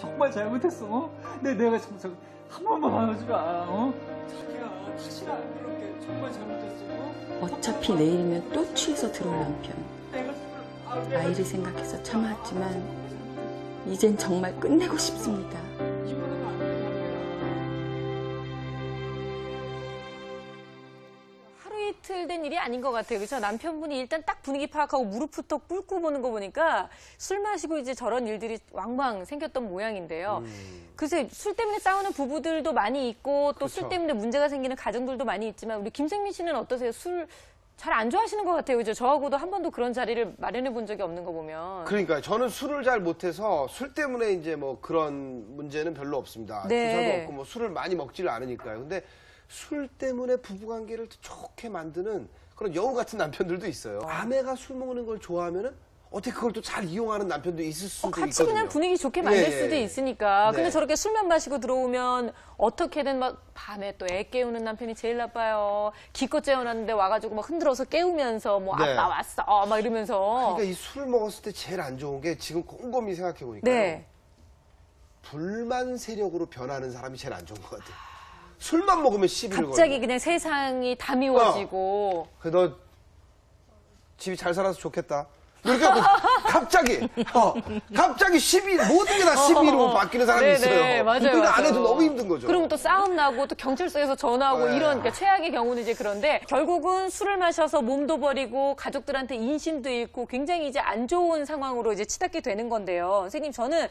정말 잘못했어. 내가 정말 한 번만 봐주라. 자기야, 다시는 안 그럴게. 정말 잘못했어. 어차피 내일이면 또 취해서 들어올 남편. 내가 정말 아이를 생각해서 참았지만 이젠 정말 끝내고 싶습니다. 이번에는 안 돼. 하루 이틀 된 일이 아닌 것 같아요. 그렇죠? 남편분이 일단 딱 분위기 파악하고 무릎부터 꿇고 보는 거 보니까 술 마시고 이제 저런 일들이 왕왕 생겼던 모양인데요. 글쎄 술 때문에 싸우는 부부들도 많이 있고 또 술 그렇죠. 때문에 문제가 생기는 가정들도 많이 있지만 우리 김생민 씨는 어떠세요? 술 잘 안 좋아하시는 것 같아요. 그죠? 저하고도 한 번도 그런 자리를 마련해 본 적이 없는 거 보면. 그러니까 저는 술을 잘 못해서 술 때문에 이제 뭐 그런 문제는 별로 없습니다. 네. 부사도 없고 뭐 술을 많이 먹지를 않으니까요. 근데 술 때문에 부부관계를 더 좋게 만드는 그런 여우 같은 남편들도 있어요. 아내가 술 먹는 걸 좋아하면은 어떻게 그걸 또 잘 이용하는 남편도 있을 수도 같이 있거든요. 그냥 분위기 좋게 만들 예, 수도 예. 있으니까. 근데 네. 저렇게 술만 마시고 들어오면 어떻게든 막 밤에 또 애 깨우는 남편이 제일 나빠요. 기껏 재워놨는데 와가지고 막 흔들어서 깨우면서 뭐 네. 아빠 왔어 막 이러면서. 그러니까 이 술 먹었을 때 제일 안 좋은 게 지금 곰곰이 생각해 보니까 네. 불만 세력으로 변하는 사람이 제일 안 좋은 것 같아요. 술만 먹으면 시비를 갑자기 걸고. 그냥 세상이 다 미워지고. 그래, 너 집이 잘 살아서 좋겠다. 이렇게 하고 갑자기 시비, 모든 게 다 시비로 바뀌는 사람이 네네, 있어요. 맞아요, 그러니까 맞아요. 아내도 너무 힘든 거죠. 그러면 또 싸움 나고 또 경찰서에서 전화하고 네. 이런 그러니까 최악의 경우는 이제 그런데 결국은 술을 마셔서 몸도 버리고 가족들한테 인심도 잃고 굉장히 이제 안 좋은 상황으로 이제 치닫게 되는 건데요. 선생님 저는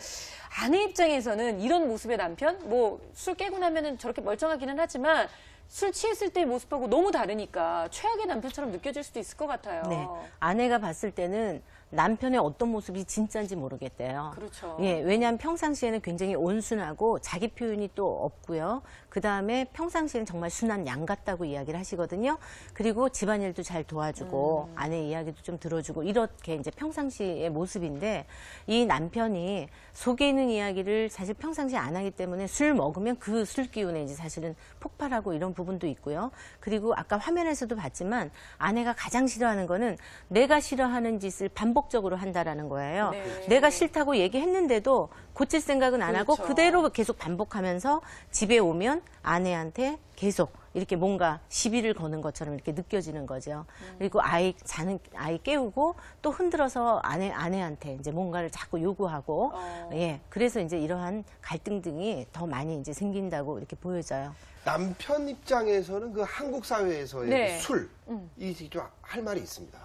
아내 입장에서는 이런 모습의 남편 뭐 술 깨고 나면은 저렇게 멀쩡하기는 하지만 술 취했을 때의 모습하고 너무 다르니까 최악의 남편처럼 느껴질 수도 있을 것 같아요. 네. 아내가 봤을 때는 남편의 어떤 모습이 진짜인지 모르겠대요. 그렇죠. 예, 왜냐하면 평상시에는 굉장히 온순하고 자기 표현이 또 없고요. 그 다음에 평상시에는 정말 순한 양 같다고 이야기를 하시거든요. 그리고 집안일도 잘 도와주고 아내 이야기도 좀 들어주고 이렇게 이제 평상시의 모습인데 이 남편이 속에 있는 이야기를 사실 평상시에 안 하기 때문에 술 먹으면 그 술 기운에 이제 사실은 폭발하고 이런 부분도 있고요. 그리고 아까 화면에서도 봤지만 아내가 가장 싫어하는 거는 내가 싫어하는 짓을 반복적으로 한다라는 거예요. 네. 내가 싫다고 얘기했는데도 고칠 생각은 안 하고 그렇죠. 그대로 계속 반복하면서 집에 오면 아내한테 계속 이렇게 뭔가 시비를 거는 것처럼 이렇게 느껴지는 거죠. 그리고 자는 아이 깨우고 또 흔들어서 아내한테 이제 뭔가를 자꾸 요구하고 예. 그래서 이제 이러한 갈등 등이 더 많이 이제 생긴다고 이렇게 보여져요. 남편 입장에서는 그 한국 사회에서의 네. 그 술, 이 좀 할 말이 있습니다.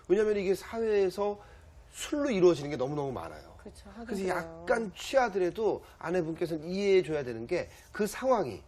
왜냐하면 이게 사회에서 술로 이루어지는 게 너무너무 많아요. 그렇죠. 그래서 하긴 약간 취하더라도 아내분께서는 이해해 줘야 되는 게 그 상황이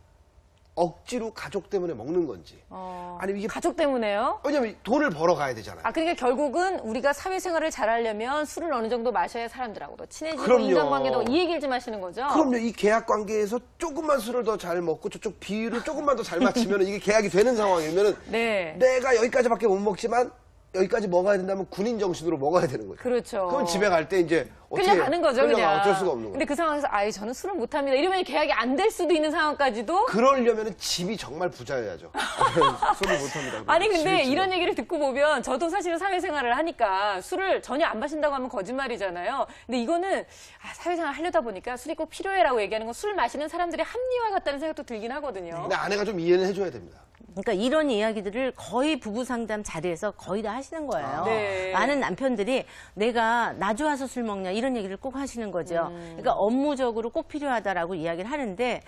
억지로 가족 때문에 먹는 건지 아니면 이게 가족 때문에요? 왜냐면 돈을 벌어 가야 되잖아요. 아, 그러니까 결국은 우리가 사회생활을 잘하려면 술을 어느 정도 마셔야 사람들하고도 친해지고 그럼요. 인간관계도 이 얘기를 좀 하시는 거죠? 그럼요. 이 계약 관계에서 조금만 술을 더 잘 먹고 저쪽 비율을 조금만 더 잘 맞추면 이게 계약이 되는 상황이면은 네. 내가 여기까지밖에 못 먹지만 여기까지 먹어야 된다면 군인 정신으로 먹어야 되는 거죠. 그렇죠. 그럼 집에 갈 때 이제 어떻게 끌려가는 거죠, 끌려가, 그냥. 어쩔 수가 없는 거죠. 근데 그 상황에서 아이 저는 술을 못 합니다. 이러면 계약이 안 될 수도 있는 상황까지도 그러려면 집이 정말 부자여야죠. 술을 못 합니다. 아니 근데 집이 이런 부자. 얘기를 듣고 보면 저도 사실은 사회생활을 하니까 술을 전혀 안 마신다고 하면 거짓말이잖아요. 근데 이거는 사회생활 하려다 보니까 술이 꼭 필요해라고 얘기하는 건 술 마시는 사람들의 합리화 같다는 생각도 들긴 하거든요. 근데 아내가 좀 이해는 해줘야 됩니다. 그러니까 이런 이야기들을 거의 부부 상담 자리에서 거의 다 하시는 거예요. 네. 많은 남편들이 내가 나 좋아서 술 먹냐 이런 얘기를 꼭 하시는 거죠. 그러니까 업무적으로 꼭 필요하다라고 이야기를 하는데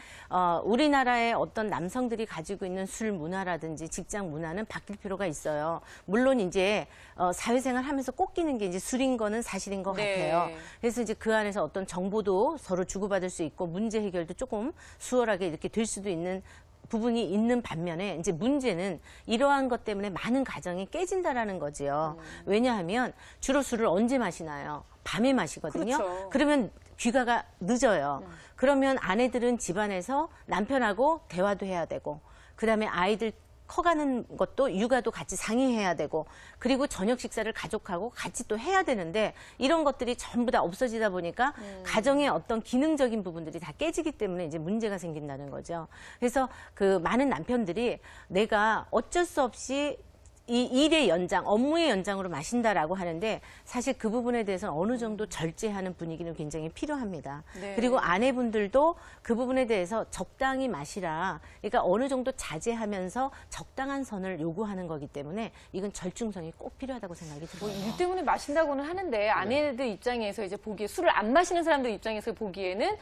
우리나라의 어떤 남성들이 가지고 있는 술 문화라든지 직장 문화는 바뀔 필요가 있어요. 물론 이제 사회생활 하면서 꼭 끼는 게 이제 술인 거는 사실인 것 네. 같아요. 그래서 이제 그 안에서 어떤 정보도 서로 주고받을 수 있고 문제 해결도 조금 수월하게 이렇게 될 수도 있는 부분이 있는 반면에 이제 문제는 이러한 것 때문에 많은 가정이 깨진다라는 거지요. 왜냐하면 주로 술을 언제 마시나요? 밤에 마시거든요. 그렇죠. 그러면 귀가가 늦어요. 그러면 아내들은 집안에서 남편하고 대화도 해야 되고 그다음에 아이들 커가는 것도 육아도 같이 상의해야 되고 그리고 저녁 식사를 가족하고 같이 또 해야 되는데 이런 것들이 전부 다 없어지다 보니까 가정의 어떤 기능적인 부분들이 다 깨지기 때문에 이제 문제가 생긴다는 거죠. 그래서 그 많은 남편들이 내가 어쩔 수 없이 이 일의 연장, 업무의 연장으로 마신다라고 하는데 사실 그 부분에 대해서는 어느 정도 절제하는 분위기는 굉장히 필요합니다. 네. 그리고 아내분들도 그 부분에 대해서 적당히 마시라. 그러니까 어느 정도 자제하면서 적당한 선을 요구하는 거기 때문에 이건 절충성이 꼭 필요하다고 생각이 뭐 들어요. 일 때문에 마신다고는 하는데 아내들 입장에서 이제 보기에 술을 안 마시는 사람들 입장에서 보기에는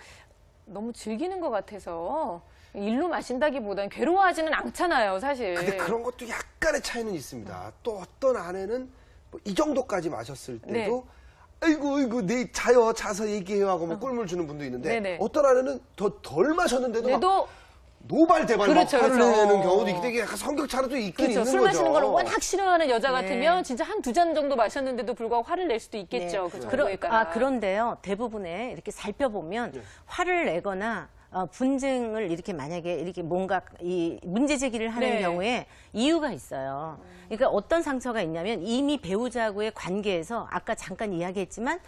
너무 즐기는 것 같아서 일로 마신다기보다는 괴로워하지는 않잖아요, 사실. 근데 그런 것도 약간의 차이는 있습니다. 또 어떤 아내는 뭐이 정도까지 마셨을 때도 네. 아이고 내 자서 얘기해요 하고 뭐 꿀물 주는 분도 있는데 네네. 어떤 아내는 더 덜 마셨는데도 막 그래도 노발대발 그렇죠, 막 화를 그렇죠. 내는 경우도 있기 때문에 약간 성격 차이도 있긴 그렇죠. 있는 술 거죠. 마시는 걸 워낙 싫어하는 여자 네. 같으면 진짜 한 두 잔 정도 마셨는데도 불구하고 화를 낼 수도 있겠죠. 그 정도에 따라. 그런데요, 대부분의 이렇게 살펴보면 화를 내거나 분쟁을 이렇게 만약에 이렇게 뭔가 이 문제 제기를 하는 네. 경우에 이유가 있어요. 그러니까 어떤 상처가 있냐면 이미 배우자하고의 관계에서 아까 잠깐 이야기했지만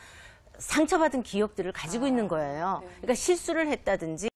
상처받은 기억들을 가지고 있는 거예요. 그러니까 실수를 했다든지